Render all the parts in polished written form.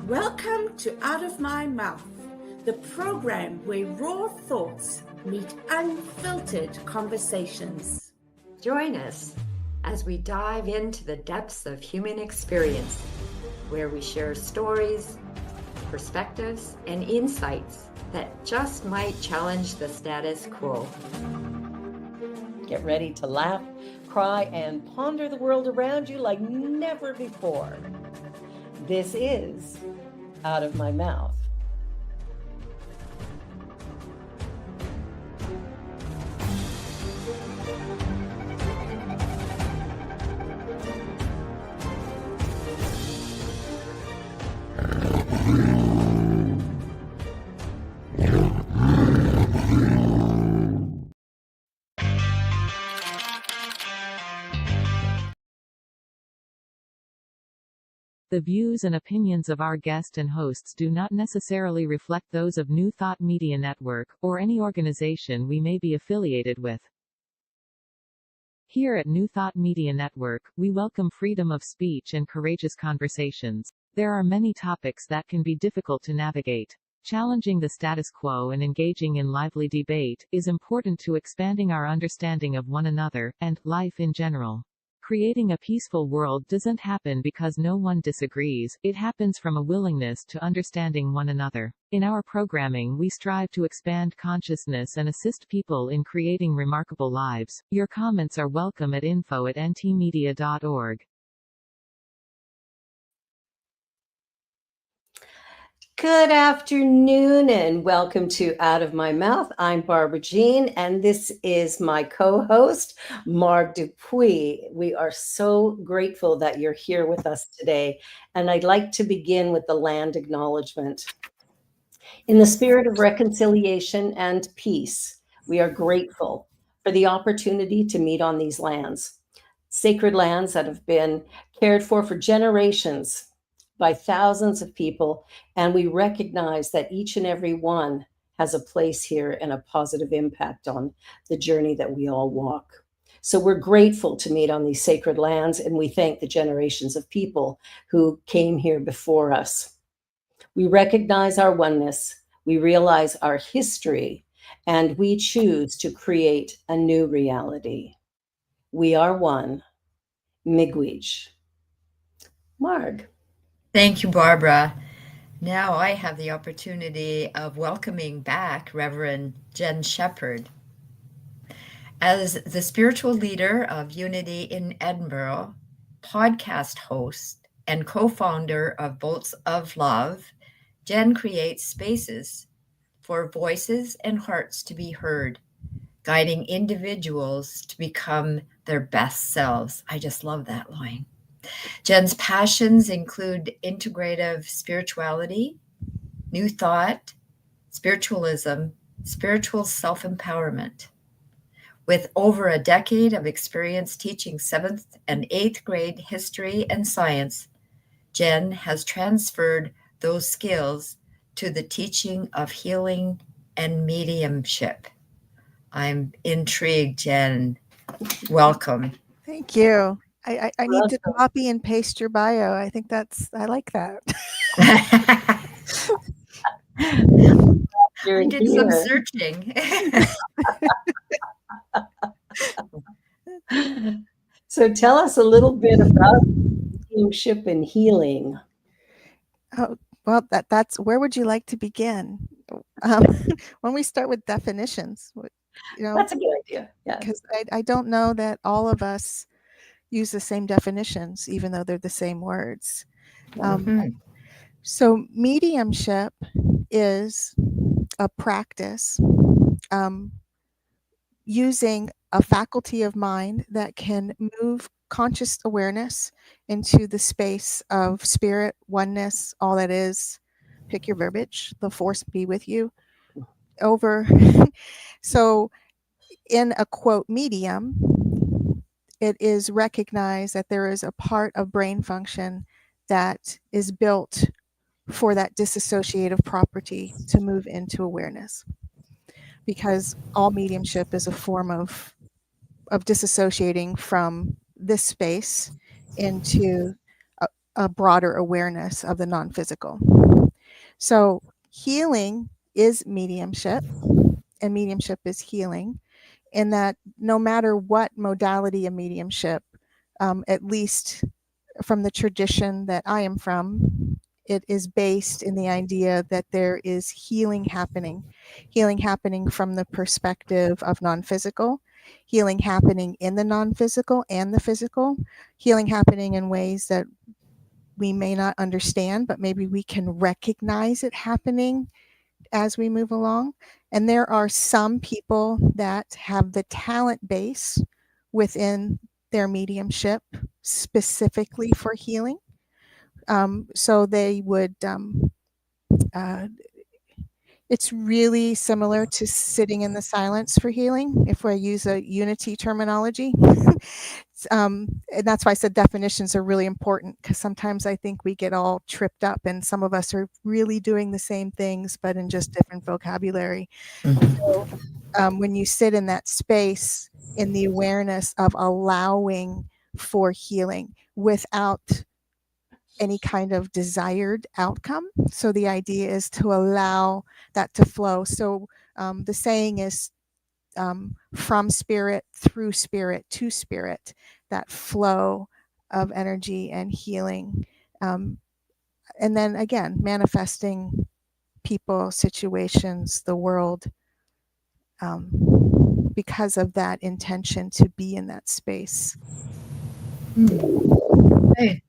Welcome to Out of My Mouth, the program where raw thoughts meet unfiltered conversations. Join us as we dive into the depths of human experience, where we share stories, perspectives, and insights that just might challenge the status quo. Get ready to laugh, cry, and ponder the world around you like never before. This is Out of My Mouth. The views and opinions of our guest and hosts do not necessarily reflect those of New Thought Media Network, or any organization we may be affiliated with. Here at New Thought Media Network, we welcome freedom of speech and courageous conversations. There are many topics that can be difficult to navigate. Challenging the status quo and engaging in lively debate is important to expanding our understanding of one another, and life in general. Creating a peaceful world doesn't happen because no one disagrees, it happens from a willingness to understanding one another. In our programming, we strive to expand consciousness and assist people in creating remarkable lives. Your comments are welcome at info@ntmedia.org. Good afternoon and welcome to Out of My Mouth. I'm Barbara Jean and this is my co-host, Marg Dupuis. We are so grateful that you're here with us today, and I'd like to begin with the land acknowledgement. In the spirit of reconciliation and peace, we are grateful for the opportunity to meet on these lands, sacred lands that have been cared for generations by thousands of people, and we recognize that each and every one has a place here and a positive impact on the journey that we all walk. So we're grateful to meet on these sacred lands, and we thank the generations of people who came here before us. We recognize our oneness, we realize our history, and we choose to create a new reality. We are one. Miigwech. Marg. Thank you, Barbara. Now I have the opportunity of welcoming back Reverend Jenn Shepherd. As the spiritual leader of Unity in Edinboro, podcast host, and co-founder of Bolts of Love, Jenn creates spaces for voices and hearts to be heard, guiding individuals to become their best selves. I just love that line. Jenn's passions include integrative spirituality, new thought, spiritualism, spiritual self-empowerment. With over a decade of experience teaching 7th and 8th grade history and science, Jenn has transferred those skills to the teaching of healing and mediumship. I'm intrigued, Jenn. Welcome. Thank you. I need to copy and paste your bio. I think I like that. I did some searching. So tell us a little bit about mediumship and healing. Oh, well, that's where would you like to begin? When we start with definitions, That's a good idea. Yeah, because I don't know that all of us use the same definitions, even though they're the same words. So mediumship is a practice using a faculty of mind that can move conscious awareness into the space of spirit, oneness, all that is. Pick your verbiage, the force be with you. Over. So in a quote medium, it is recognized that there is a part of brain function that is built for that disassociative property to move into awareness. Because all mediumship is a form of disassociating from this space into a broader awareness of the non-physical. So healing is mediumship, and mediumship is healing, in that no matter what modality of mediumship, at least from the tradition that I am from, it is based in the idea that there is healing happening from the perspective of non-physical, healing happening in the non-physical and the physical, healing happening in ways that we may not understand, but maybe we can recognize it happening as we move along. And there are some people that have the talent base within their mediumship specifically for healing. So they would, it's really similar to sitting in the silence for healing, if I use a unity terminology. And that's why I said definitions are really important, because sometimes I think we get all tripped up, and some of us are really doing the same things, but in just different vocabulary. So when you sit in that space, in the awareness of allowing for healing without any kind of desired outcome. So the idea is to allow that to flow. So the saying is from spirit, through spirit, to spirit, that flow of energy and healing. And then again, manifesting people, situations, the world, because of that intention to be in that space. Hey,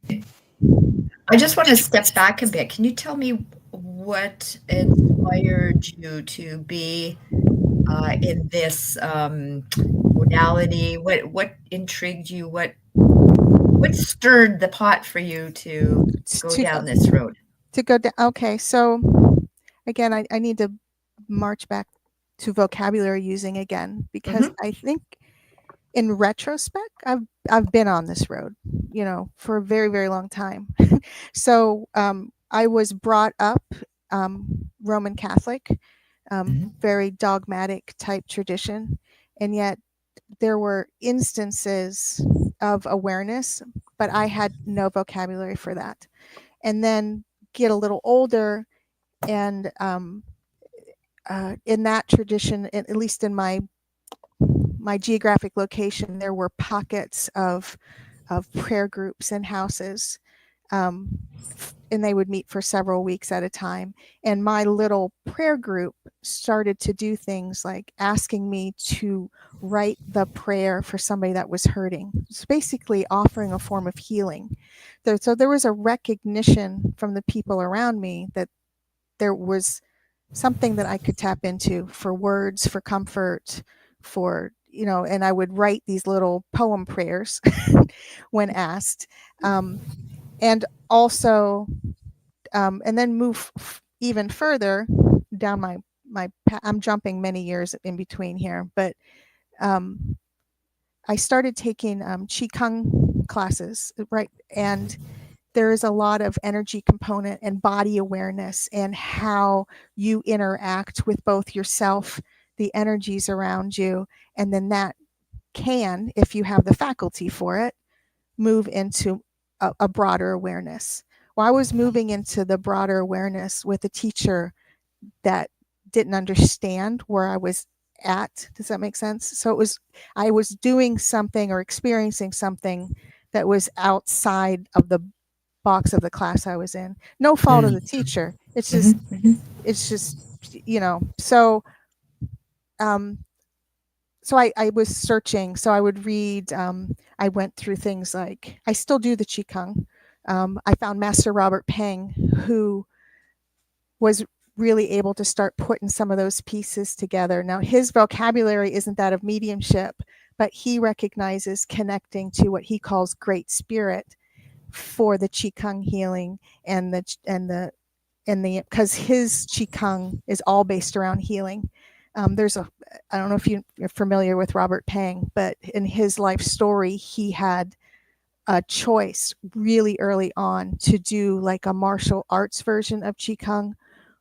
I just want to step back a bit. Can you tell me what inspired you to be in this modality? What intrigued you? What stirred the pot for you to go down this road? To go down. Okay, so again, I need to march back to vocabulary using again, because I think in retrospect, I've been on this road, for a very, very long time. So I was brought up Roman Catholic, very dogmatic type tradition, and yet there were instances of awareness, but I had no vocabulary for that. And then get a little older, and in that tradition, at least in my geographic location, there were pockets of prayer groups and houses, and they would meet for several weeks at a time. And my little prayer group started to do things like asking me to write the prayer for somebody that was hurting. It's basically offering a form of healing. So there was a recognition from the people around me that there was something that I could tap into for words, for comfort, for, and I would write these little poem prayers when asked. And also, and then move even further down my I'm jumping many years in between here, but I started taking Qigong classes, right? And there is a lot of energy component and body awareness, and how you interact with both yourself, the energies around you, and then that can, if you have the faculty for it, move into a broader awareness. Well, I was moving into the broader awareness with a teacher that didn't understand where I was at. Does that make sense? So I was doing something or experiencing something that was outside of the box of the class I was in. No fault of the teacher. It's just, so, so I was searching. So I would read, I went through things like, I still do the Qigong. I found Master Robert Peng, who was really able to start putting some of those pieces together. Now, his vocabulary isn't that of mediumship, but he recognizes connecting to what he calls Great Spirit for the Qigong healing, and because his Qigong is all based around healing. I don't know if you're familiar with Robert Peng, but in his life story, he had a choice really early on to do like a martial arts version of Qigong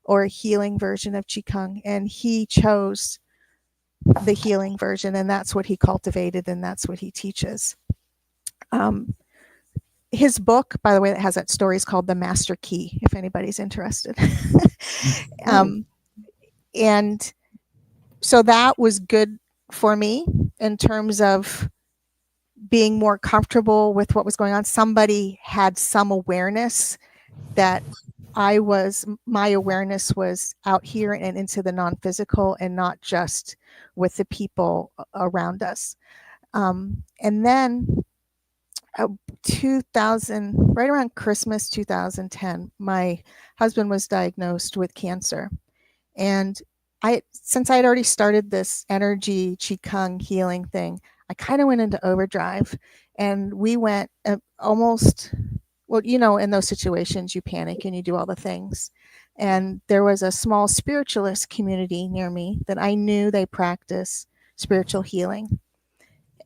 or a healing version of Qigong, and he chose the healing version, and that's what he cultivated, and that's what he teaches. his book, by the way, that has that story is called The Master Key, if anybody's interested. And so that was good for me in terms of being more comfortable with what was going on. Somebody had some awareness that my awareness was out here and into the non-physical and not just with the people around us. And then 2000, right around Christmas 2010, my husband was diagnosed with cancer. And since I had already started this energy qigong healing thing, I kind of went into overdrive, and we went almost, well, in those situations you panic and you do all the things. And there was a small spiritualist community near me that I knew they practice spiritual healing.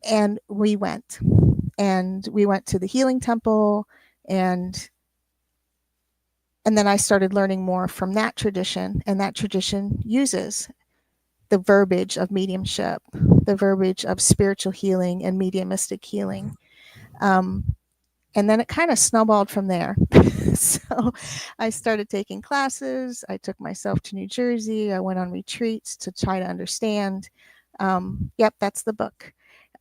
And we went to the healing temple, and then I started learning more from that tradition, and that tradition uses the verbiage of mediumship, the verbiage of spiritual healing and mediumistic healing. And then it kind of snowballed from there. So I started taking classes. I took myself to New Jersey. I went on retreats to try to understand. Yep, that's the book.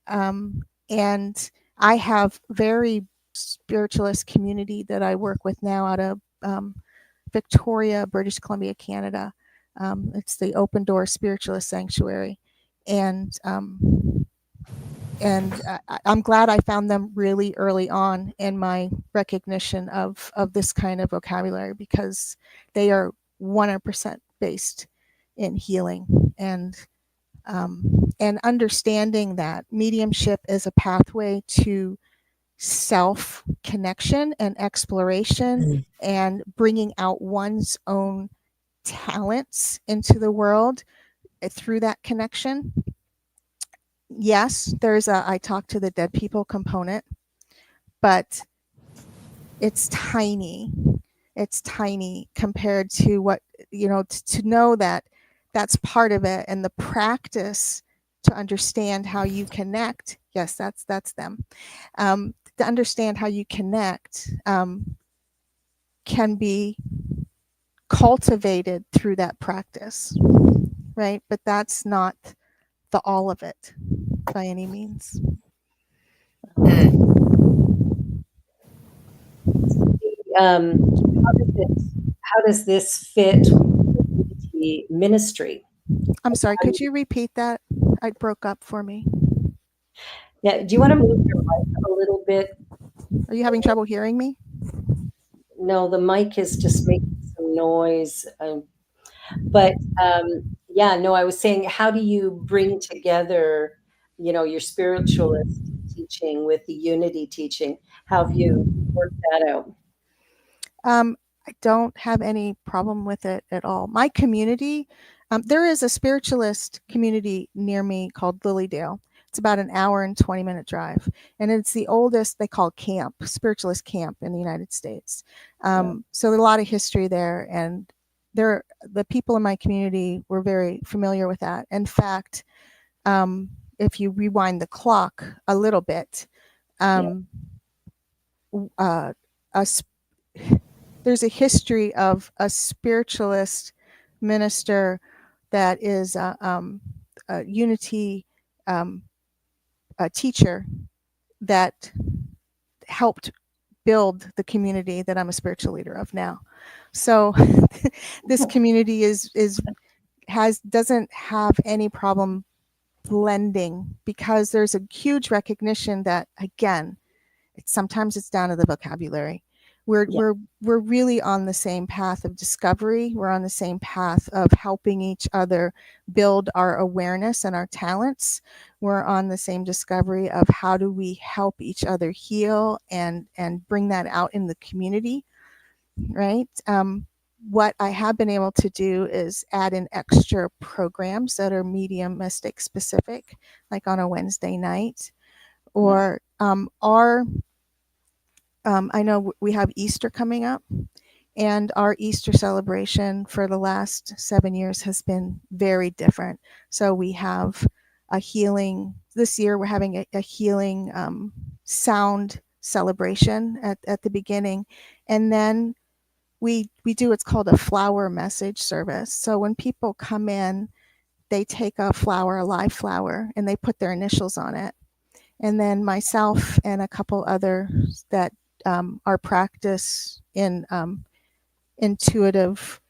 And I have very spiritualist community that I work with now out of Victoria, British Columbia, Canada. It's the Open Door Spiritualist Sanctuary. And I'm glad I found them really early on in my recognition of this kind of vocabulary, because they are 100% based in healing and understanding that mediumship is a pathway to self-connection and exploration and bringing out one's own talents into the world through that connection. Yes, there's a I talk to the dead people component, but it's tiny. It's tiny compared to what, to know that that's part of it, and the practice to understand how you connect. Yes, that's them. To understand how you connect can be cultivated through that practice, right? But that's not the all of it by any means. How does this fit with the ministry? I'm sorry, could you repeat that? It broke up for me. Yeah, do you want to move your mic a little bit? Are you having trouble hearing me? No, the mic is just making some noise. But yeah, no, I was saying, how do you bring together, your spiritualist teaching with the unity teaching? How have you worked that out? I don't have any problem with it at all. My community, there is a spiritualist community near me called Lilydale. It's about an hour and 20-minute drive. And it's the oldest, they call camp, spiritualist camp in the United States. So there's a lot of history there. And the people in my community were very familiar with that. In fact, if you rewind the clock a little bit, there's a history of a spiritualist minister that is a unity a teacher that helped build the community that I'm a spiritual leader of now. So this community doesn't have any problem blending, because there's a huge recognition that, again, sometimes it's down to the vocabulary. We're really on the same path of discovery. We're on the same path of helping each other build our awareness and our talents. We're on the same discovery of how do we help each other heal and bring that out in the community, right? What I have been able to do is add in extra programs that are mediumistic specific, like on a Wednesday night, or I know we have Easter coming up, and our Easter celebration for the last 7 years has been very different. So we have a healing, this year we're having a healing sound celebration at the beginning. And then we do what's called a flower message service. So when people come in, they take a flower, a live flower, and they put their initials on it. And then myself and a couple others that are practiced in intuitive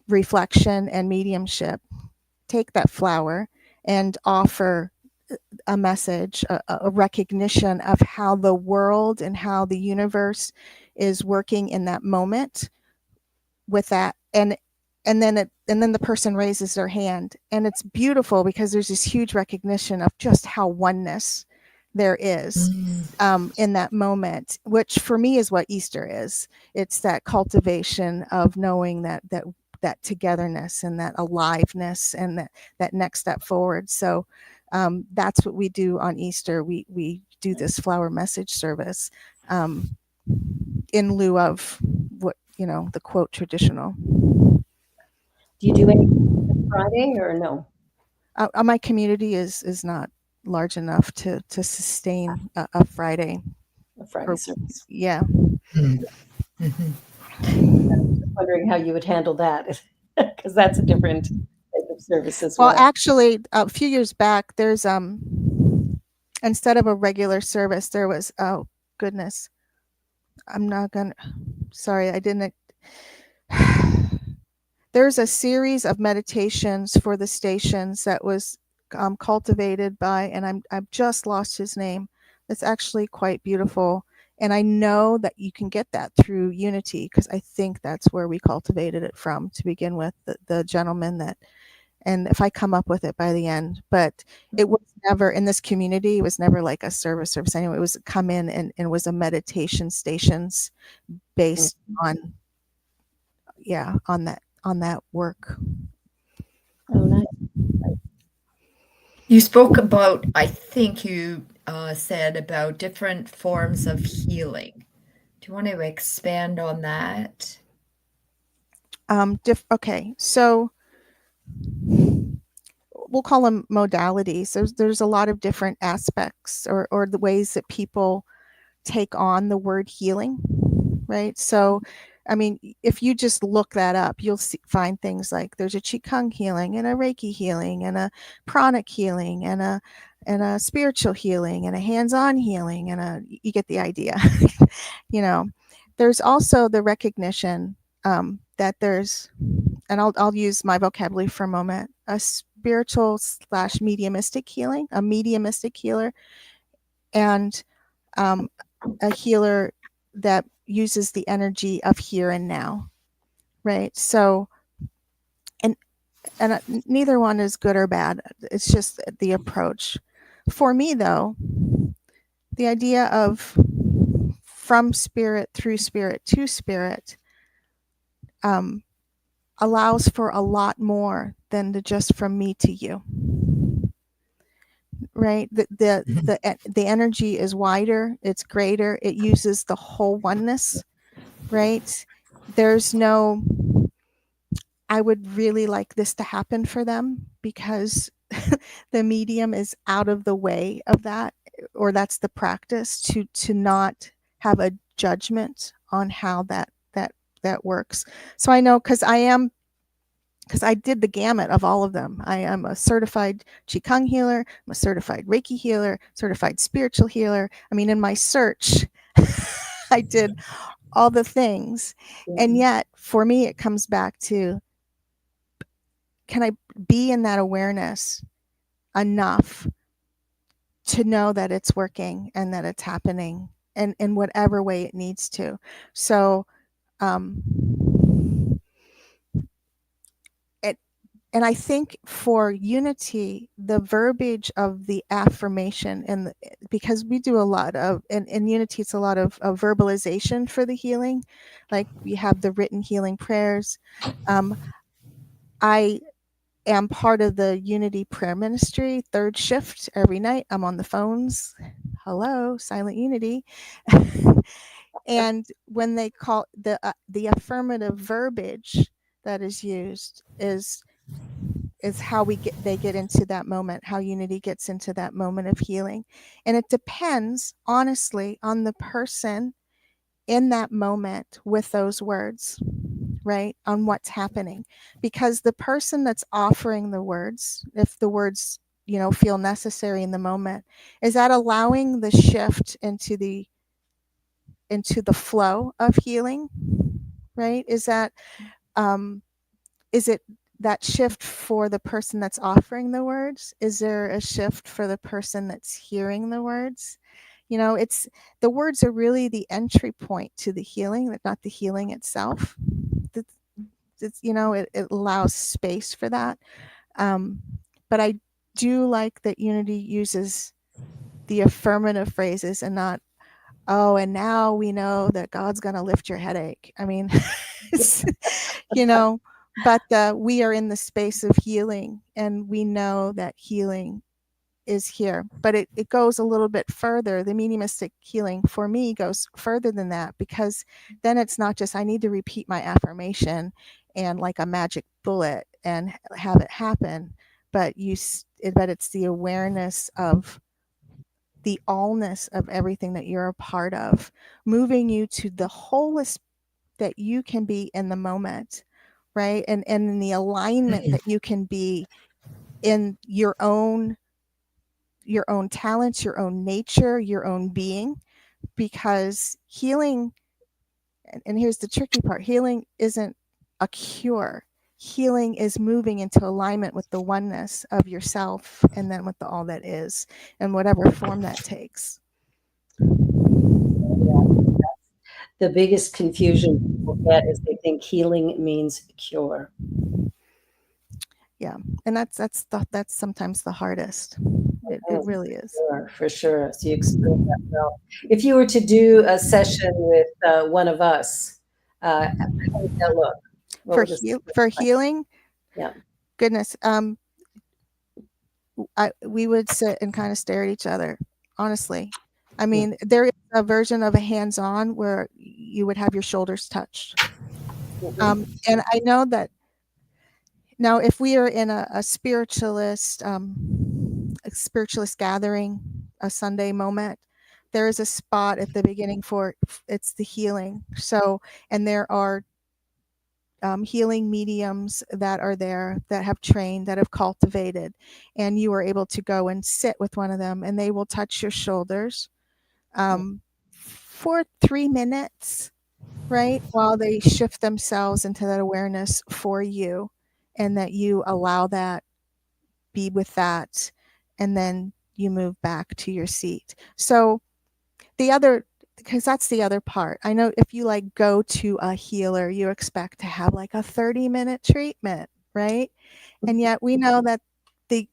reflection and mediumship take that flower and offer a message, a recognition of how the world and how the universe is working in that moment with that. And then the person raises their hand, and it's beautiful because there's this huge recognition of just how oneness there is in that moment, which for me is what Easter is. It's that cultivation of knowing that togetherness and that aliveness and that next step forward. So that's what we do on Easter. We do this flower message service in lieu of what, the quote traditional. Do you do anything Friday or no? My community is not large enough to sustain a Friday. A Friday service. Yeah. Mm-hmm. I'm wondering how you would handle that, because that's a different type of service as well. Well, actually, a few years back, there's instead of a regular service, there was, oh goodness, sorry, I didn't. There's a series of meditations for the stations that was cultivated by, and I've just lost his name. It's actually quite beautiful. And I know that you can get that through Unity, because I think that's where we cultivated it from to begin with, the gentleman that, and if I come up with it by the end, but it was never in this community, it was never like a service anyway. It was come in and was a meditation stations based on, on that work. Oh, nice. You spoke about, I think you said about different forms of healing. Do you want to expand on that? Okay, so we'll call them modalities. There's a lot of different aspects or the ways that people take on the word healing, right? So, I mean, if you just look that up, you'll find things like there's a Qigong healing and a Reiki healing and a pranic healing and a spiritual healing and a hands-on healing you get the idea. There's also the recognition that there's, and I'll use my vocabulary for a moment, a spiritual / mediumistic healing, a mediumistic healer, and a healer that uses the energy of here and now, right? So, and neither one is good or bad. It's just the approach. For me, though, the idea of from spirit through spirit to spirit allows for a lot more than just from me to you, right? The energy is wider, it's greater, it uses the whole oneness, right? There's no, I would really like this to happen for them because the medium is out of the way of that, or that's the practice to not have a judgment on how that works. So I know, because I did the gamut of all of them. I am a certified Qigong healer, I'm a certified Reiki healer, certified spiritual healer. I mean, in my search, I did all the things. And yet, for me, it comes back to, can I be in that awareness enough to know that it's working and that it's happening and in whatever way it needs to? So, and I think for Unity, the verbiage of the affirmation, because we do a lot of, in Unity, it's a lot of verbalization for the healing. Like we have the written healing prayers. I am part of the Unity prayer ministry, third shift every night. I'm on the phones. Hello, Silent Unity. And when they call the affirmative verbiage that is used is is how they get into that moment, how unity gets into that moment of healing. And it depends, honestly, on the person in that moment with those words, right? On what's happening. Because the person that's offering the words, if the words, feel necessary in the moment, is that allowing the shift into the flow of healing, right? Is it that shift for the person that's offering the words? Is there a shift for the person that's hearing the words? It's the words are really the entry point to the healing, not the healing itself. It allows space for that. But I do like that Unity uses the affirmative phrases and not, oh, and now we know that God's going to lift your headache. I mean, but we are in the space of healing, and we know that healing is here. But it goes a little bit further. The mediumistic healing for me goes further than that, because then it's not just I need to repeat my affirmation and like a magic bullet and have it happen, but it's the awareness of the allness of everything that you're a part of, moving you to the wholest that you can be in the moment, right? And in the alignment that you can be in your own talents, your own nature, your own being. Because healing, and here's the tricky part, healing isn't a cure. Healing is moving into alignment with the oneness of yourself, and then with the all that is, and whatever form that takes. The biggest confusion people get is they think healing means cure. Yeah, and that's sometimes the hardest. It really is. For sure. So you explained that well. If you were to do a session with one of us, how would that look? For healing? Yeah. Goodness. We would sit and kind of stare at each other, honestly. I mean, there is a version of a hands-on where you would have your shoulders touched. And I know that now, if we are in a spiritualist gathering, a Sunday moment, there is a spot at the beginning for it's the healing. So, and there are healing mediums that are there, that have trained, that have cultivated, and you are able to go and sit with one of them, and they will touch your shoulders for 3 minutes, right? While they shift themselves into that awareness for you, and that you allow that, be with that, and then you move back to your seat. So because that's the other part. I know if you go to a healer, you expect to have a 30-minute treatment, right? And yet we know that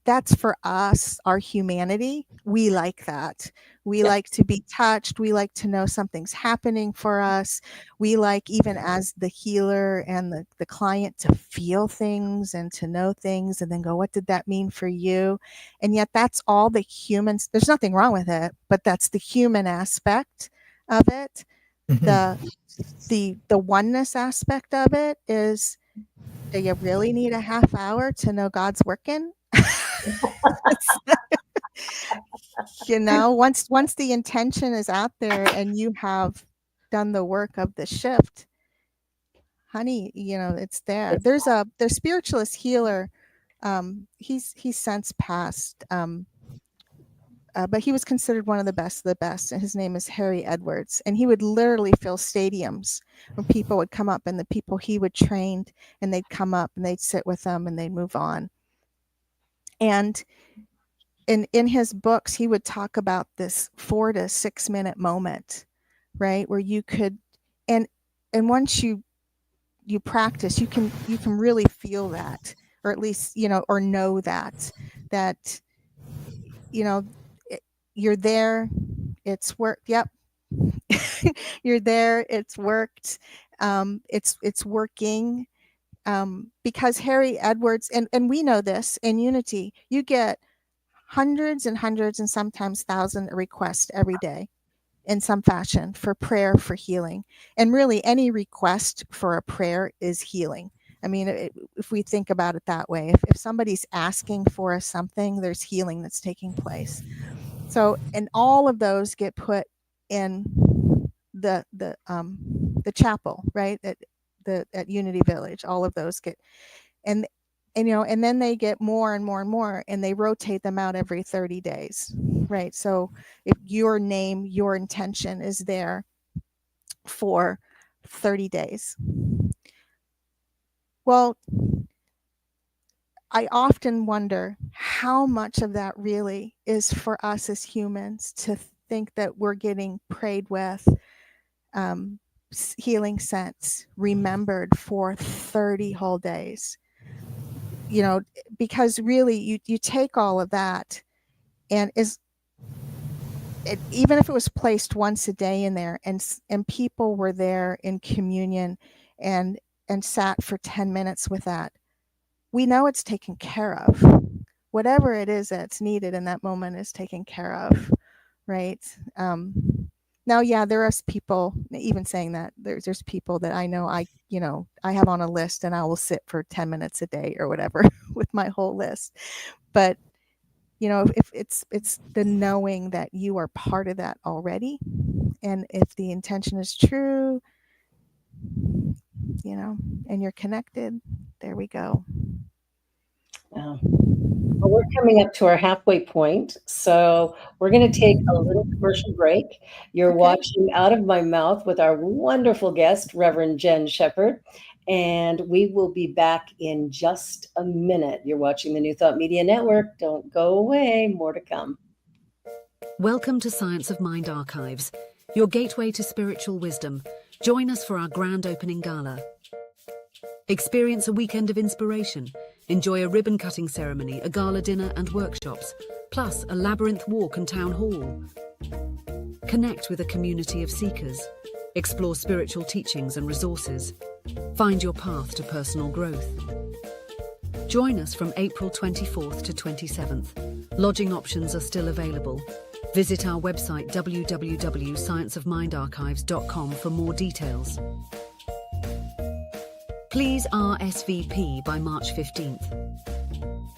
that's for us, our humanity. We like that. We like to be touched. We like to know something's happening for us. We like, even as the healer and the client, to feel things and to know things and then go, what did that mean for you? And yet that's all the humans. There's nothing wrong with it, but that's the human aspect of it. The oneness aspect of it is, do you really need a half hour to know God's working? Once the intention is out there and you have done the work of the shift, honey, it's there. There's the spiritualist healer. He's since passed, but he was considered one of the best of the best, and his name is Harry Edwards. And he would literally fill stadiums when people would come up, and the people he would train, and they'd come up and they'd sit with them and they'd move on. And in his books, he would talk about this 4 to 6 minute moment, right, where you could, and once you practice, you can really feel that, or at least or know that you're there, it's worked. Yep. You're there, it's worked. It's working, because Harry Edwards, and we know this in Unity, you get hundreds and hundreds and sometimes thousands of requests every day in some fashion for prayer, for healing. And really, any request for a prayer is healing. I mean, if we think about it that way, if somebody's asking for something, there's healing that's taking place. So, and all of those get put in the chapel, right? At Unity Village, all of those get, and and then they get more and more and more, and they rotate them out every 30 days, right? So if your name, your intention is there for 30 days. Well, I often wonder how much of that really is for us as humans to think that we're getting prayed with, healing sense, remembered for 30 whole days. Because really you take all of that, and even if it was placed once a day in there, and people were there in communion and sat for 10 minutes with that, we know it's taken care of. Whatever it is that's needed in that moment is taken care of, right? Now, yeah, there are people, even saying that, there's people that I know I have on a list, and I will sit for 10 minutes a day or whatever with my whole list. But if it's the knowing that you are part of that already, and if the intention is true, and you're connected, there we go. Well, we're coming up to our halfway point, so we're going to take a little commercial break. You're watching Out of My Mouth with our wonderful guest, Reverend Jenn Shepherd, and we will be back in just a minute. You're watching the New Thought Media Network. Don't go away. More to come. Welcome to Science of Mind Archives, your gateway to spiritual wisdom. Join us for our grand opening gala. Experience a weekend of inspiration. Enjoy a ribbon-cutting ceremony, a gala dinner and workshops, plus a labyrinth walk and town hall. Connect with a community of seekers. Explore spiritual teachings and resources. Find your path to personal growth. Join us from April 24th to 27th. Lodging options are still available. Visit our website www.scienceofmindarchives.com for more details. Please RSVP by March 15th.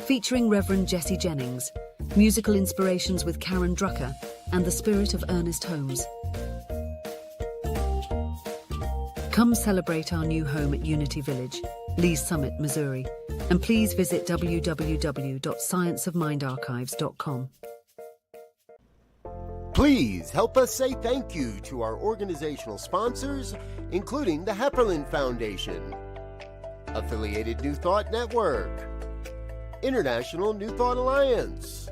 Featuring Reverend Jesse Jennings, musical inspirations with Karen Drucker, and the spirit of Ernest Holmes. Come celebrate our new home at Unity Village, Lee's Summit, Missouri, and please visit www.scienceofmindarchives.com. Please help us say thank you to our organizational sponsors, including the Hepperlin Foundation, Affiliated New Thought Network, International New Thought Alliance,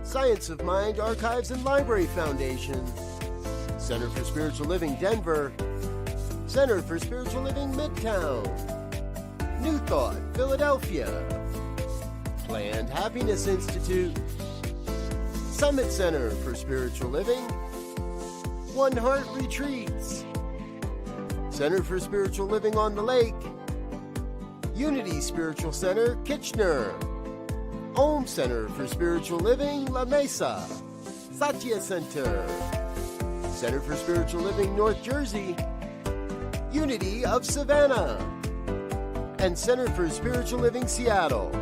Science of Mind Archives and Library Foundation, Center for Spiritual Living Denver, Center for Spiritual Living Midtown, New Thought Philadelphia, Planned Happiness Institute, Summit Center for Spiritual Living, One Heart Retreats, Center for Spiritual Living on the Lake, Unity Spiritual Center, Kitchener, Om Center for Spiritual Living, La Mesa, Satya Center, Center for Spiritual Living, North Jersey, Unity of Savannah, and Center for Spiritual Living, Seattle,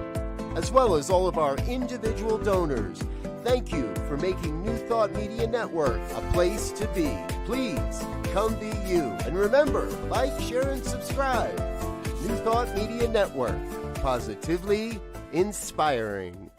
as well as all of our individual donors. Thank you for making New Thought Media Network a place to be. Please come be you. And remember, like, share, and subscribe. New Thought Media Network, positively inspiring.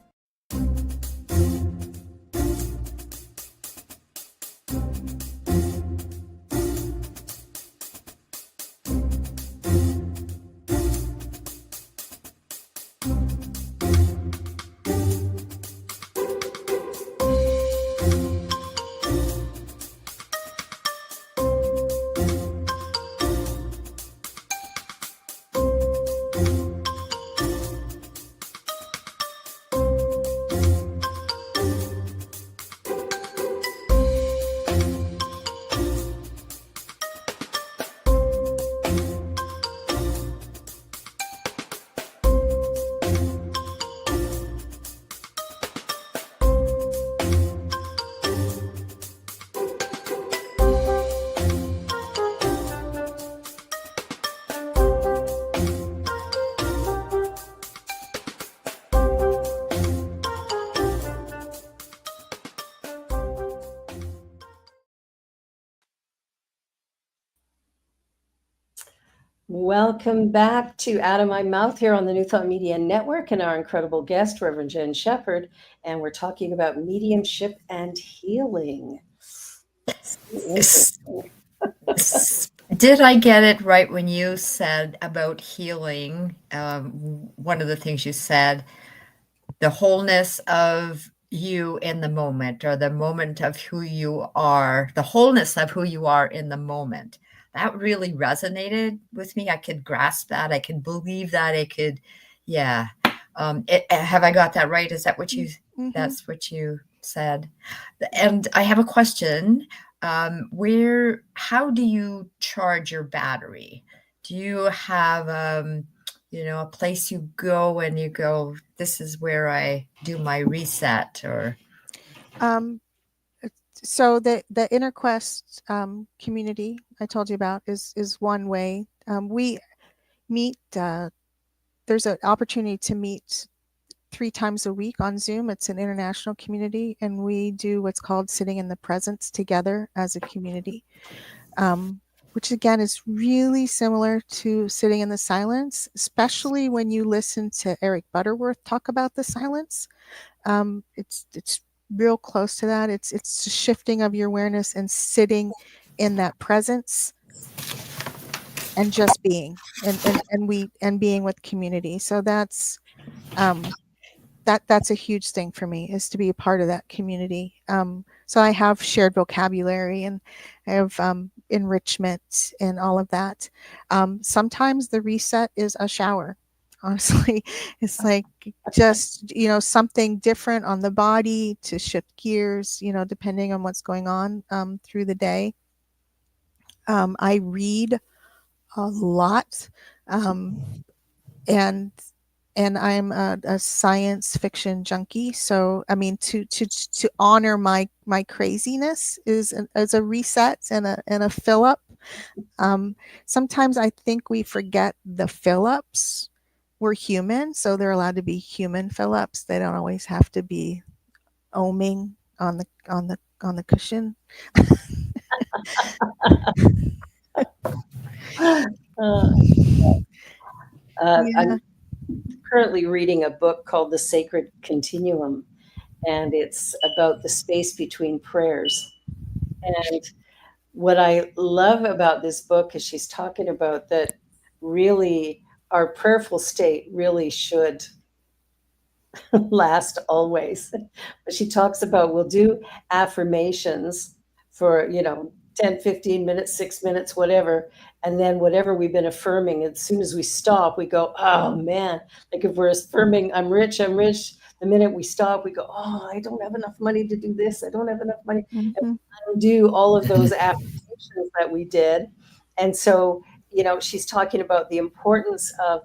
Welcome back to Out of My Mouth here on the New Thought Media Network and our incredible guest, Reverend Jenn Shepherd. And we're talking about mediumship and healing. So interesting. Did I get it right when you said about healing? One of the things you said, the wholeness of you in the moment, or the moment of who you are, the wholeness of who you are in the moment. That really resonated with me. I could grasp that. I could believe that. I could, yeah. Have I got that right? Is that what you, that's what you said? And I have a question. How do you charge your battery? Do you have, a place you go and you go, this is where I do my reset, or? So the Inner Quest community I told you about is one way. We meet, there's an opportunity to meet 3 times a week on Zoom. It's an international community, and we do what's called sitting in the presence together as a community, which again is really similar to sitting in the silence, especially when you listen to Eric Butterworth talk about the silence. It's real close to that. It's a shifting of your awareness and sitting in that presence and just being and being with community. So that's that's a huge thing for me, is to be a part of that community. So I have shared vocabulary, and I have enrichment and all of that. Sometimes the reset is a shower. Honestly, it's like just, something different on the body to shift gears, depending on what's going on through the day. I read a lot, and I'm a science fiction junkie. So, I mean, to honor my craziness is a reset and a fill up. Sometimes I think we forget the fill ups. We're human, so they're allowed to be human fill ups. They don't always have to be oming on the cushion. I'm currently reading a book called The Sacred Continuum, and it's about the space between prayers. And what I love about this book is she's talking about that really our prayerful state really should last always. But she talks about, we'll do affirmations for 10, 15 minutes, 6 minutes, whatever, and then whatever we've been affirming, as soon as we stop, we go, oh man, like if we're affirming I'm rich, the minute we stop, we go, oh, I don't have enough money to do this, I don't have enough money. And we undo all of those affirmations that we did. And so she's talking about the importance of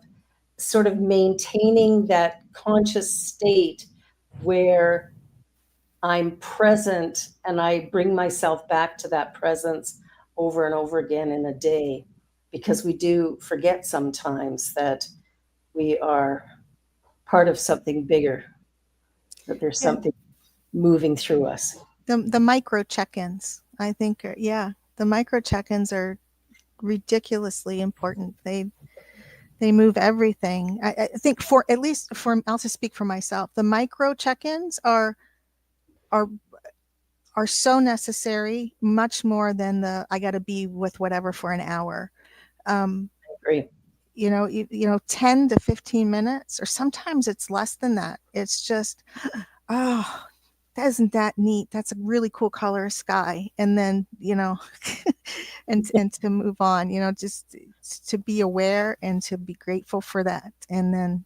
sort of maintaining that conscious state where I'm present and I bring myself back to that presence over and over again in a day, because we do forget sometimes that we are part of something bigger, that there's something moving through us. The micro check-ins, I think, the micro check-ins are ridiculously important. They move everything. I think I'll just speak for myself. The micro check-ins are so necessary, much more than I got to be with whatever for an hour. I agree. 10 to 15 minutes, or sometimes it's less than that. It's just, oh, isn't that neat? That's a really cool color of sky. And then, and to move on, just to be aware and to be grateful for that. And then,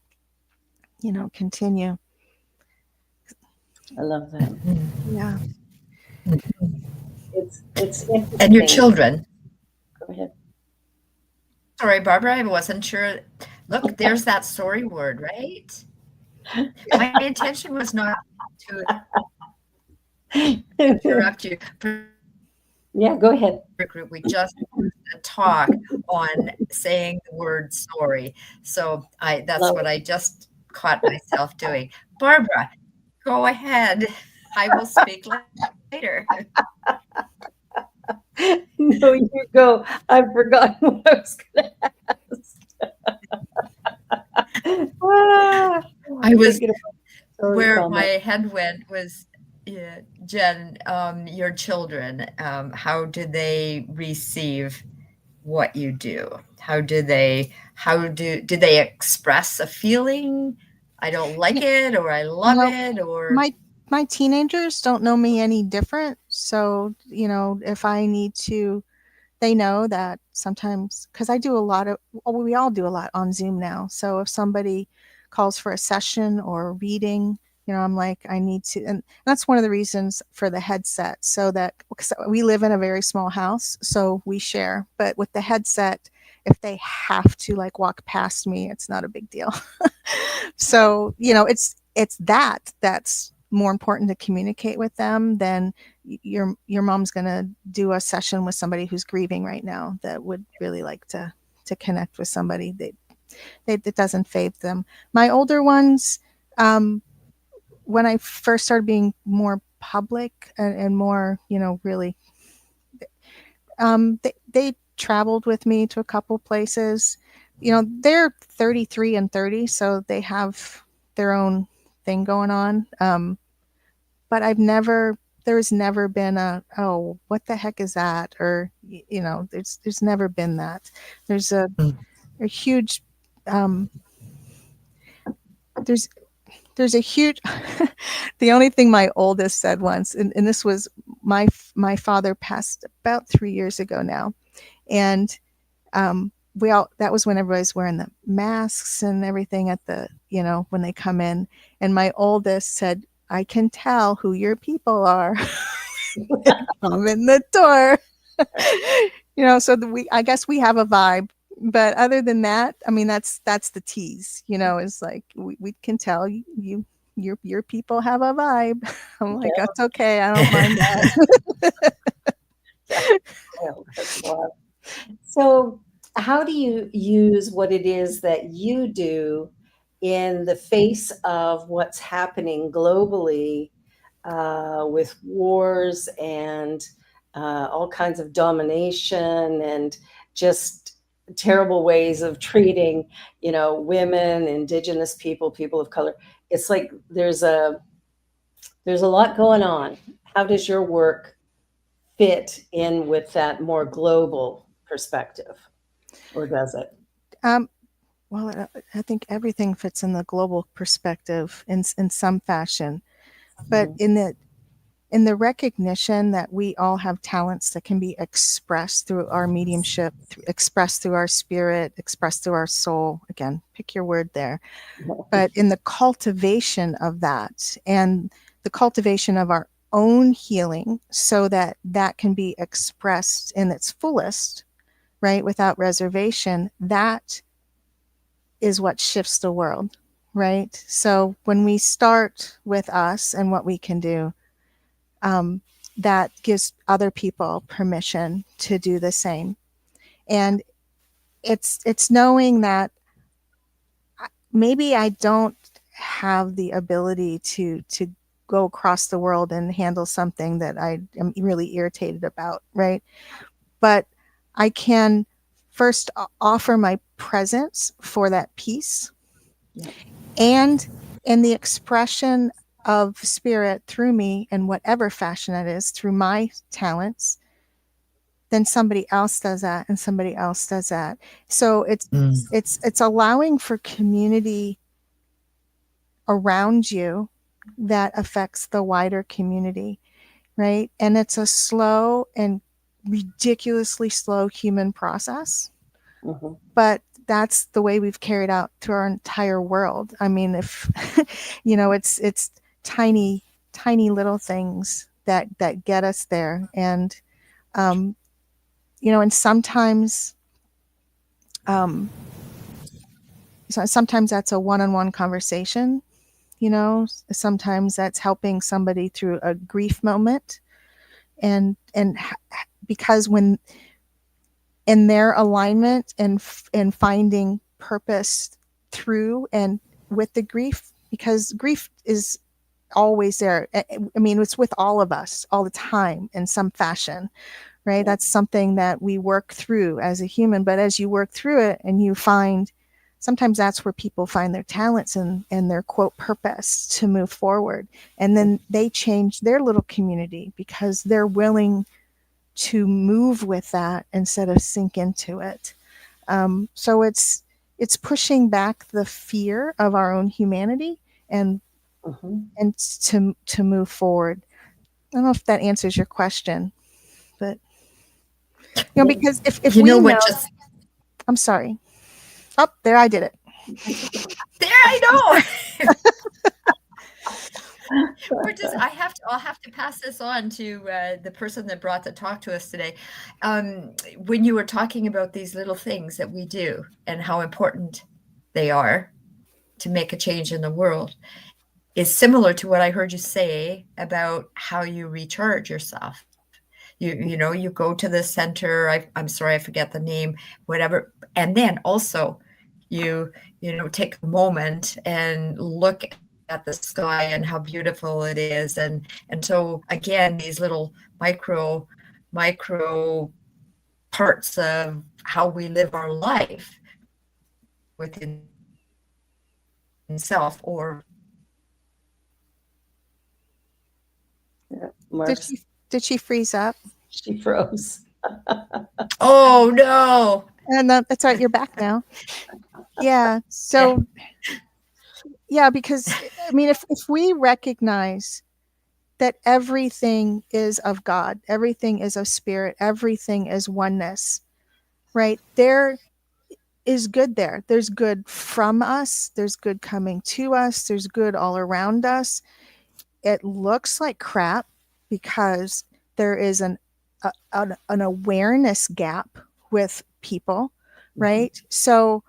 continue. I love that. Yeah. It's interesting. And your children. Go ahead. Sorry, Barbara, I wasn't sure. Look, there's that sorry word, right? My intention was not to interrupt you. Yeah, go ahead. We just talk on saying the word sorry. So that's what I just caught myself doing. Barbara, go ahead. I will speak later. No, you go. I've forgotten what I was going to ask. I was Thinking about story where comment. my head went was, Jen, your children, how do they receive what you do? Do they express a feeling? I don't like Yeah, it, or I love well, it, or my teenagers don't know me any different. So, if I need to, they know that sometimes, because I do a lot of, well, we all do a lot on Zoom now. So if somebody calls for a session or a reading, I'm like, I need to, and that's one of the reasons for the headset, so that, because we live in a very small house, so we share. But with the headset, if they have to like walk past me, it's not a big deal. So, it's that's more important to communicate with them than your mom's going to do a session with somebody who's grieving right now that would really like to connect with somebody. It doesn't faze them. My older ones, when I first started being more public and more, really, they traveled with me to a couple places. They're 33 and 30, so they have their own thing going on. But there's never been oh, what the heck is that? Or, there's never been that. There's a huge, there's a huge, the only thing my oldest said once, and this was, my father passed about 3 years ago now. And, that was when everybody's wearing the masks and everything at the, when they come in. And my oldest said, I can tell who your people are. Come in the door. So I guess we have a vibe. But other than that, I mean, that's the tease, it's like, we can tell your people have a vibe. I'm like, that's okay. I don't mind that. That's wild. So how do you use what it is that you do in the face of what's happening globally, with wars and all kinds of domination and just terrible ways of treating, women, indigenous people of color? It's like there's a lot going on. How does your work fit in with that more global perspective, or does it? Well, I think everything fits in the global perspective in some fashion, but in the recognition that we all have talents that can be expressed through our mediumship, expressed through our spirit, expressed through our soul. Again, pick your word there. But in the cultivation of that, and the cultivation of our own healing, so that can be expressed in its fullest, right, without reservation, that is what shifts the world, right? So when we start with us and what we can do, that gives other people permission to do the same. And it's knowing that maybe I don't have the ability to go across the world and handle something that I am really irritated about, right? But I can first offer my presence for that peace. Yeah. And in the expression of spirit through me, in whatever fashion it is, through my talents, then somebody else does that, and somebody else does that. So it's allowing for community around you that affects the wider community, right? And it's a slow and ridiculously slow human process. Mm-hmm. But that's the way we've carried out through our entire world. I mean, if it's tiny little things that get us there. And and sometimes sometimes that's a one-on-one conversation. Sometimes that's helping somebody through a grief moment, and because when in their alignment and finding purpose through and with the grief, because grief is always there. I mean, it's with all of us all the time in some fashion, right? Yeah. That's something that we work through as a human. But as you work through it and you find sometimes that's where people find their talents and their quote purpose to move forward. And then they change their little community because they're willing to move with that instead of sink into it. So it's pushing back the fear of our own humanity and to move forward. I don't know if that answers your question, but because if You we know know, what? Just I'm sorry. Oh, there, I did it. there, I know. I'll have to pass this on to the person that brought the talk to us today. When you were talking about these little things that we do and how important they are to make a change in the world, is similar to what I heard you say about how you recharge yourself. You go to the center. I'm sorry, I forget the name, whatever. And then also you take a moment and look at the sky and how beautiful it is. And so again, these little micro parts of how we live our life within self or Did she freeze up? She froze. oh no. And that's right, you're back now. Yeah. So yeah, because I mean, if we recognize that everything is of God, everything is of spirit, everything is oneness, right? There is good there. There's good from us. There's good coming to us. There's good all around us. It looks like crap because there is an awareness gap with people, right? So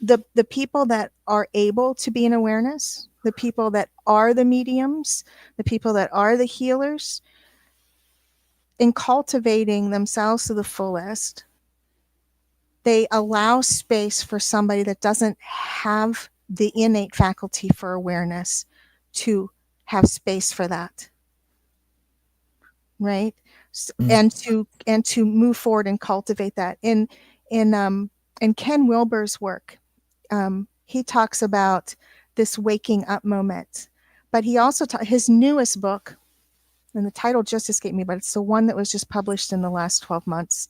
the people that are able to be in awareness, the people that are the mediums, the people that are the healers, in cultivating themselves to the fullest, they allow space for somebody that doesn't have the innate faculty for awareness to have space for that, right? And to move forward and cultivate that. In Ken Wilber's work, he talks about this waking up moment, but he also his newest book, and the title just escaped me, but it's the one that was just published in the last 12 months.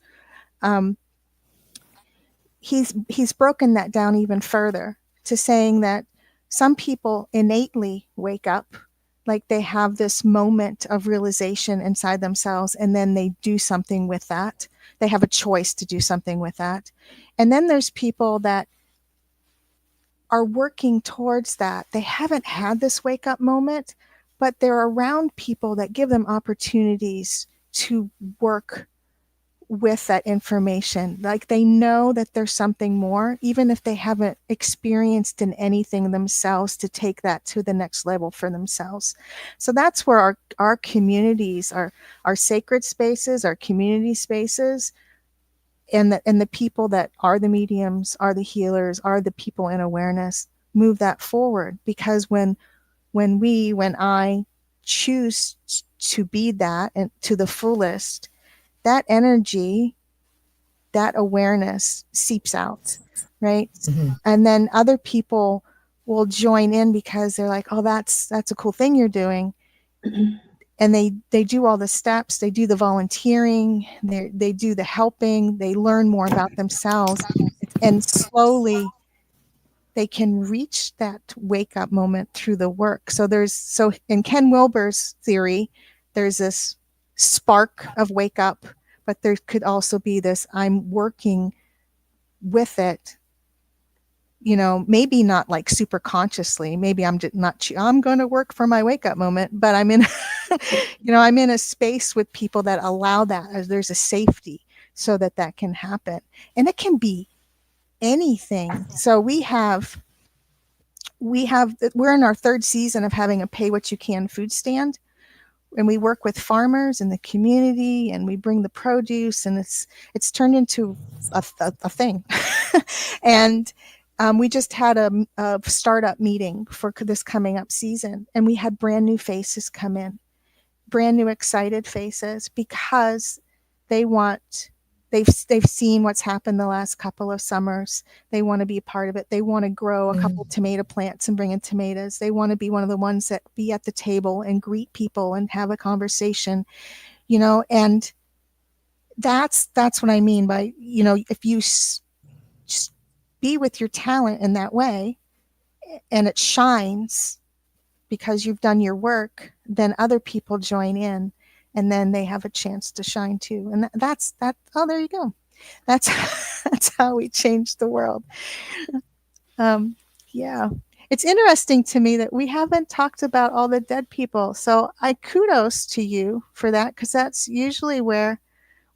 He's broken that down even further to saying that some people innately wake up, like they have this moment of realization inside themselves, and then they do something with that. They have a choice to do something with that. And then there's people that are working towards that. They haven't had this wake up moment, but they're around people that give them opportunities to work with that information. Like they know that there's something more, even if they haven't experienced in anything themselves, to take that to the next level for themselves. So that's where our communities, our sacred spaces, our community spaces, and the people that are the mediums, are the healers, are the people in awareness, move that forward. Because when I choose to be that and to the fullest, that energy, that awareness seeps out, right? And then other people will join in because they're like, oh, that's a cool thing you're doing. And they do all the steps, they do the volunteering, they do the helping, they learn more about themselves, and slowly they can reach that wake up moment through the work. So in Ken Wilber's theory, there's this spark of wake up, but there could also be this, I'm working with it, maybe not like super consciously. Maybe I'm just not, I'm going to work for my wake up moment, but I'm in, I'm in a space with people that allow that, as there's a safety so that can happen. And it can be anything. So we're in our third season of having a pay what you can food stand. And we work with farmers in the community, and we bring the produce, and it's turned into a thing. And we just had a startup meeting for this coming up season, and we had brand new faces come in, brand new excited faces, because they want they've seen what's happened the last couple of summers. They want to be a part of it. They want to grow a couple tomato plants and bring in tomatoes. They want to be one of the ones that be at the table and greet people and have a conversation, you know. And that's what I mean by, you know, if you just be with your talent in that way and it shines because you've done your work, then other people join in and then they have a chance to shine too. And that's oh, there you go. That's how we change the world. Yeah. It's interesting to me that we haven't talked about all the dead people. So I kudos to you for that, because that's usually where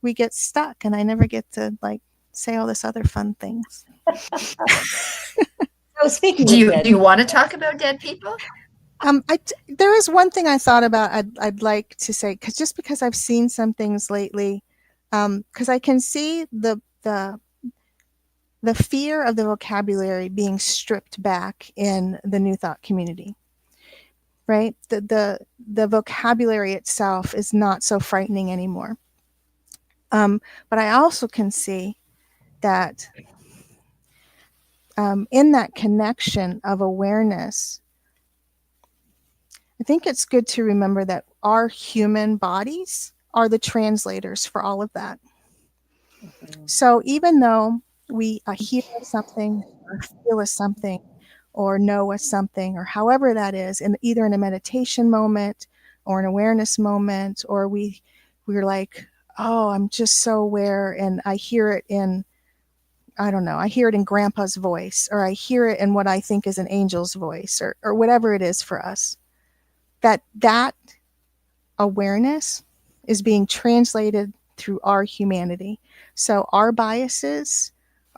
we get stuck and I never get to like say all this other fun things. So speaking Do of you want to talk about dead people? There is one thing I thought about I'd like to say, because I've seen some things lately, because I can see the fear of the vocabulary being stripped back in the New Thought community, right? The vocabulary itself is not so frightening anymore. But I also can see that in that connection of awareness, I think it's good to remember that our human bodies are the translators for all of that. So even though we hear something or feel something or know something, or however that is, either in a meditation moment or an awareness moment, or we're like, oh, I'm just so aware, and I hear it in, I don't know, I hear it in grandpa's voice, or I hear it in what I think is an angel's voice, or whatever it is for us. That awareness is being translated through our humanity. So our biases,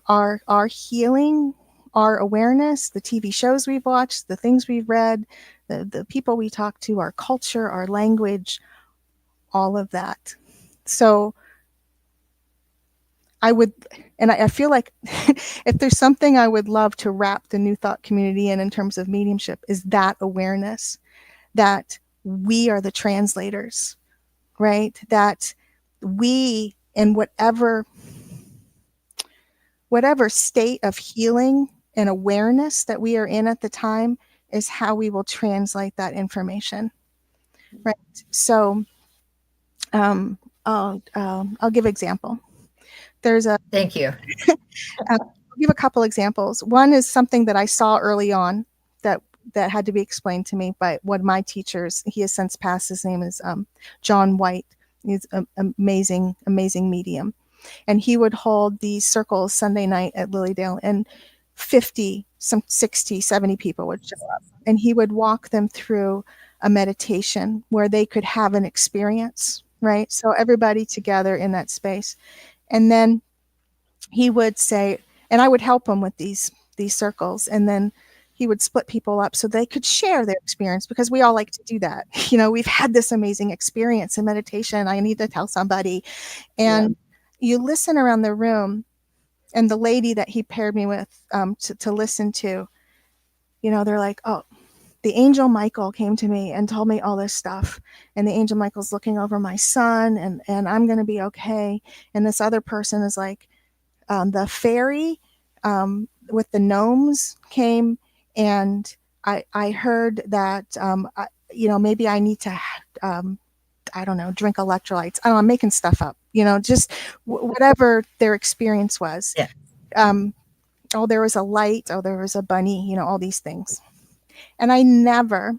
our healing, our awareness, the TV shows we've watched, the things we've read, the people we talk to, our culture, our language, all of that. So I feel like if there's something I would love to wrap the New Thought community in terms of mediumship, is that awareness that we are the translators, right? That we, in whatever state of healing and awareness that we are in at the time, is how we will translate that information, right? So I'll give an example. Thank you. I'll give a couple examples. One is something that I saw early on that had to be explained to me by one of my teachers. He has since passed. His name is John White. He's an amazing medium. And he would hold these circles Sunday night at Lilydale, and 50, some 60, 70 people would show up. And he would walk them through a meditation where they could have an experience, right? So everybody together in that space. And then he would say, and I would help him with these circles, and then he would split people up so they could share their experience, because we all like to do that. You know, we've had this amazing experience in meditation. I need to tell somebody. And you listen around the room, and the lady that he paired me with to listen to, you know, they're like, oh, the angel Michael came to me and told me all this stuff. And the angel Michael's looking over my son, and I'm going to be okay. And this other person is like, the fairy with the gnomes came, and I heard that, you know, maybe I need to, I don't know, drink electrolytes. I don't know, I'm making stuff up, you know, just whatever their experience was. Yeah. Oh, there was a light. Oh, there was a bunny, you know, all these things. And I never,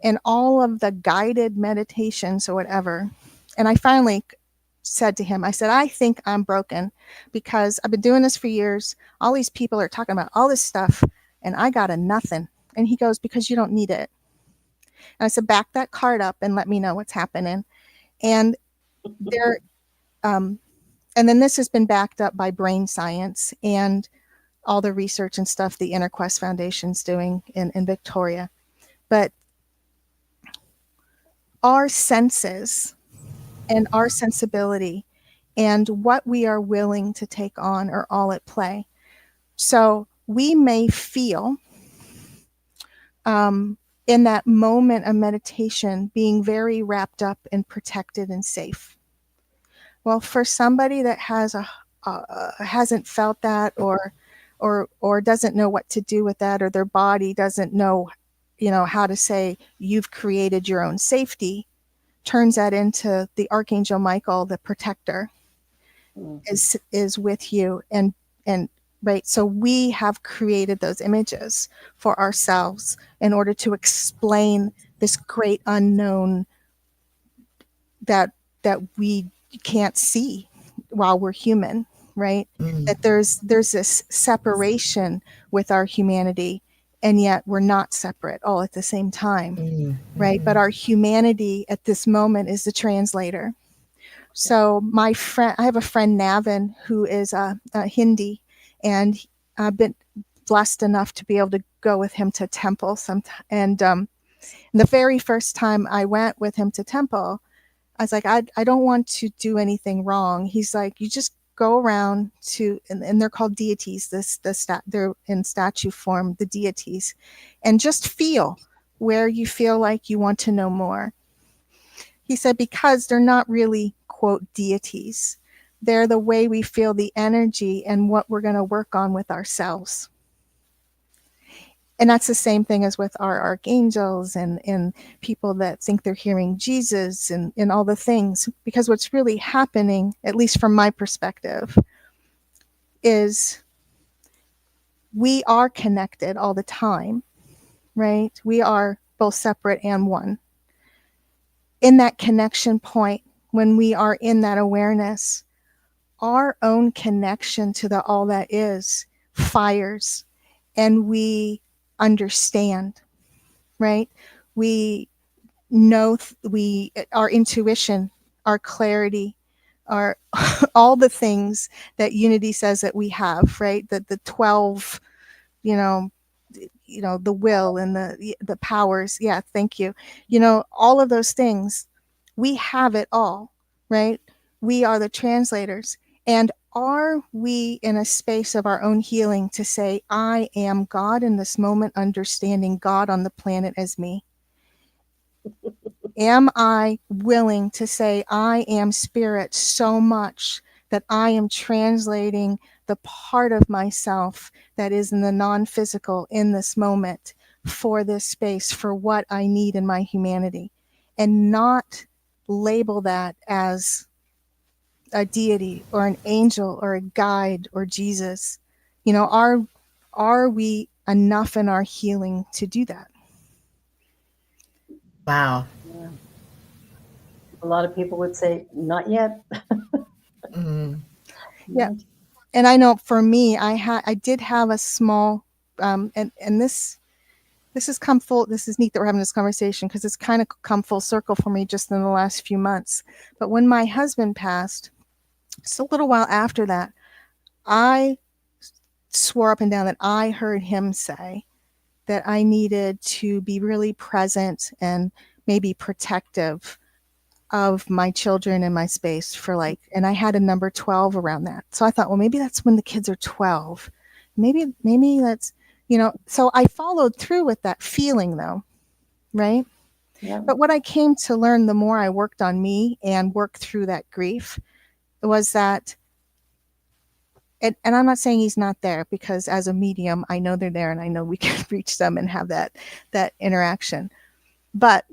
in all of the guided meditations or whatever, and I finally said to him, I said, I think I'm broken, because I've been doing this for years. All these people are talking about all this stuff, and I got a nothing. And he goes, because you don't need it. And I said, back that card up and let me know what's happening. And there, and then this has been backed up by brain science and all the research and stuff the Inner Quest Foundation's doing in Victoria. But our senses and our sensibility and what we are willing to take on are all at play. So we may feel in that moment of meditation being very wrapped up and protected and safe. Well, for somebody that has hasn't felt that, or doesn't know what to do with that, or their body doesn't know, how to say you've created your own safety, turns that into the Archangel Michael, the protector, is with you, and right. So we have created those images for ourselves in order to explain this great unknown that we can't see while we're human, right? That there's this separation with our humanity, and yet we're not separate all at the same time, right? But our humanity at this moment is the translator. So I have a friend, Navin, who is a Hindi, and I've been blessed enough to be able to go with him to temple sometime. And the very first time I went with him to temple, I was like, I don't want to do anything wrong. He's like, you just go around to, and they're called deities. They're in statue form, the deities, and just feel where you feel like you want to know more. He said, because they're not really, quote, deities. They're the way we feel the energy and what we're going to work on with ourselves. And that's the same thing as with our archangels and people that think they're hearing Jesus and all the things. Because what's really happening, at least from my perspective, is we are connected all the time, right? We are both separate and one. In that connection point, when we are in that awareness, our own connection to the all that is fires, and we understand, right? We know, our intuition, our clarity, our all the things that unity says that we have, right? That the 12, the will and the powers. Yeah, thank you. All of those things, we have it all, right? We are the translators. And are we in a space of our own healing to say, I am God in this moment, understanding God on the planet as me? Am I willing to say, I am spirit so much that I am translating the part of myself that is in the non-physical in this moment for this space, for what I need in my humanity, and not label that as a deity or an angel or a guide or Jesus? Are we enough in our healing to do that? Wow. Yeah. A lot of people would say, not yet. Yeah. And I know for me, I did have a small, and this has come full. This is neat that we're having this conversation, because it's kind of come full circle for me just in the last few months. But when my husband passed, just a little while after that, I swore up and down that I heard him say that I needed to be really present and maybe protective of my children and my space and I had a number 12 around that. So I thought, well, maybe that's when the kids are 12. Maybe that's, so I followed through with that feeling though, right? Yeah. But what I came to learn the more I worked on me and worked through that grief was that, and I'm not saying he's not there, because as a medium, I know they're there and I know we can reach them and have that interaction. But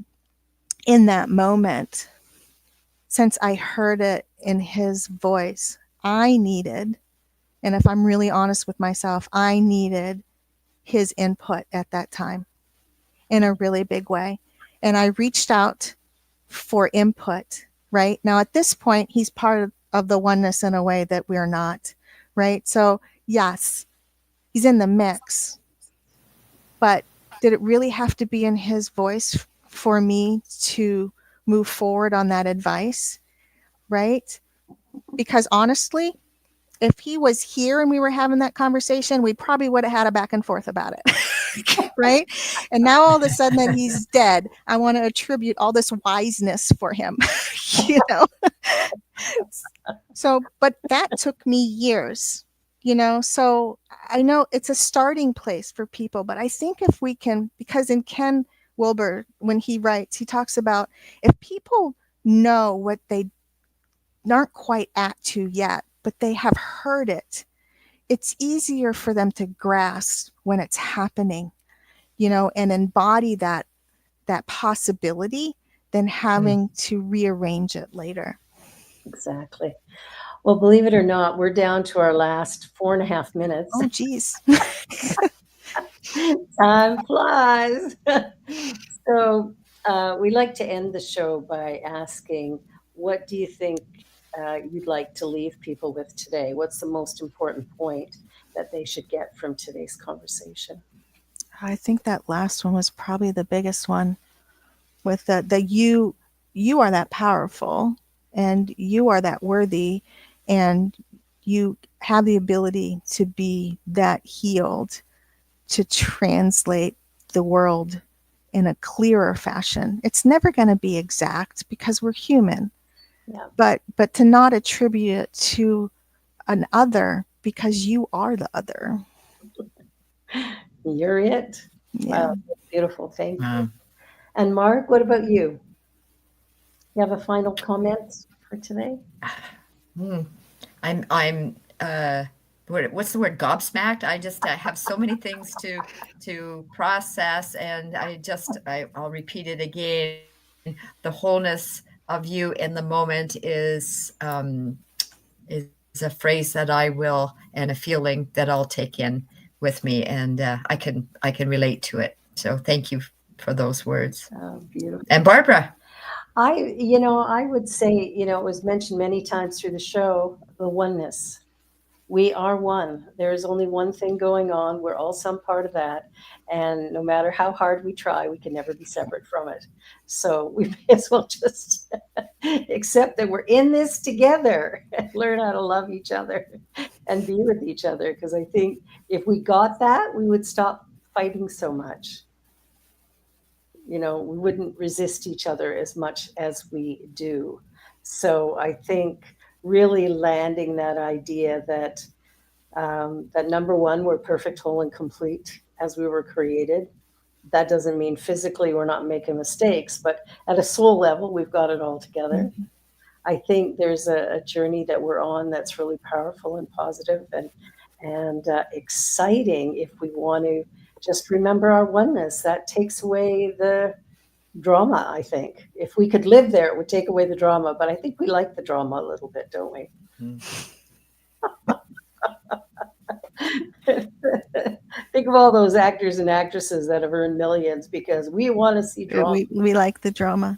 in that moment, since I heard it in his voice, I needed, and if I'm really honest with myself, I needed his input at that time in a really big way. And I reached out for input, right? Now, at this point, he's part of the oneness in a way that we're not, right? So, yes, he's in the mix. But did it really have to be in his voice for me to move forward on that advice? Right? Because honestly, if he was here and we were having that conversation, we probably would have had a back and forth about it. Right? And now all of a sudden that he's dead, I want to attribute all this wiseness for him. So, but that took me years, so I know it's a starting place for people, but I think if we can, because in Ken Wilber, when he writes, he talks about if people know what they aren't quite at to yet, but they have heard it. It's easier for them to grasp when it's happening, and embody that possibility than having to rearrange it later. Exactly. Well, believe it or not, we're down to our last 4.5 minutes. Oh, geez. Time flies. So we like to end the show by asking, what do you think you'd like to leave people with today? What's the most important point that they should get from today's conversation? I think that last one was probably the biggest one, with that you are that powerful, and you are that worthy, and you have the ability to be that healed, to translate the world in a clearer fashion. It's never going to be exact because we're human. Yeah. But to not attribute it to an other, because you are the other. You're it. Yeah. Wow, that's beautiful. Thank you. And Mark, what about you? You have a final comment for today? I'm what's the word, gobsmacked? I just have so many things to process, and I'll repeat it again. The wholeness of you in the moment is a phrase that I will, and a feeling that I'll take in with me, and I can relate to it. So thank you for those words. Oh, beautiful. And Barbara. I would say, it was mentioned many times through the show, the oneness. We are one. There is only one thing going on. We're all some part of that. And no matter how hard we try, we can never be separate from it. So we may as well just accept that we're in this together and learn how to love each other and be with each other. Because I think if we got that, we would stop fighting so much. We wouldn't resist each other as much as we do. So I think really landing that idea that that number one, we're perfect, whole, and complete as we were created. That doesn't mean physically we're not making mistakes, but at a soul level, we've got it all together. Mm-hmm. I think there's a journey that we're on that's really powerful and positive and exciting if we want to just remember our oneness. That takes away the drama, I think. If we could live there, it would take away the drama. But I think we like the drama a little bit, don't we? Think of all those actors and actresses that have earned millions because we want to see drama. We like the drama.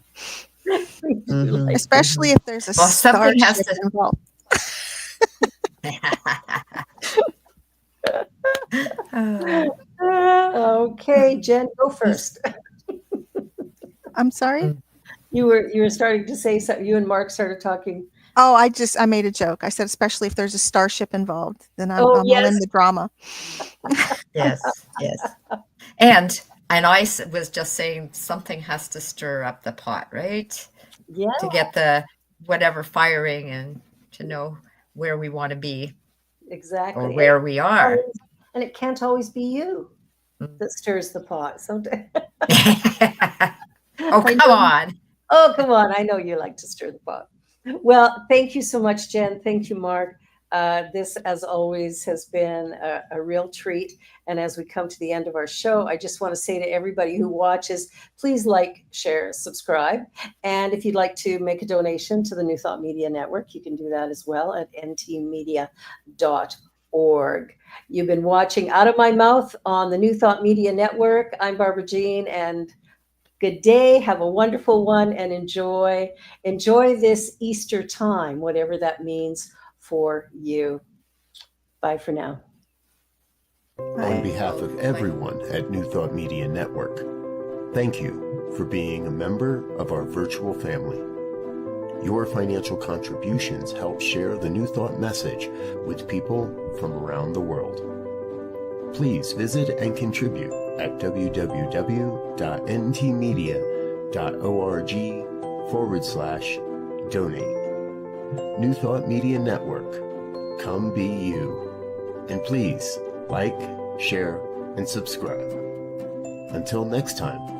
Mm-hmm. Especially if there's a starship involved. Okay, Jen, go first. I'm sorry? You were starting to say something. You and Mark started talking. Oh, I made a joke. I said, especially if there's a starship involved, then I'm all in the drama. Yes. And I was just saying something has to stir up the pot, right? Yeah. To get the whatever firing and to know where we want to be. Exactly. Or where we are. And it can't always be you that stirs the pot. Oh, come on. Oh, come on. I know you like to stir the pot. Well, thank you so much, Jen. Thank you, Mark. This, as always, has been a real treat. And as we come to the end of our show, I just want to say to everybody who watches, please like, share, subscribe. And if you'd like to make a donation to the New Thought Media Network, you can do that as well at ntmedia.org. You've been watching Out of My Mouth on the New Thought Media Network. I'm Barbara Jean, and good day. Have a wonderful one, and enjoy this Easter time, whatever that means for you. Bye for now. On behalf of everyone at New Thought Media Network, thank you for being a member of our virtual family. Your financial contributions help share the New Thought message with people from around the world. Please visit and contribute at www.ntmedia.org/donate. New Thought Media Network, come be you. And please like, share, and subscribe. Until next time.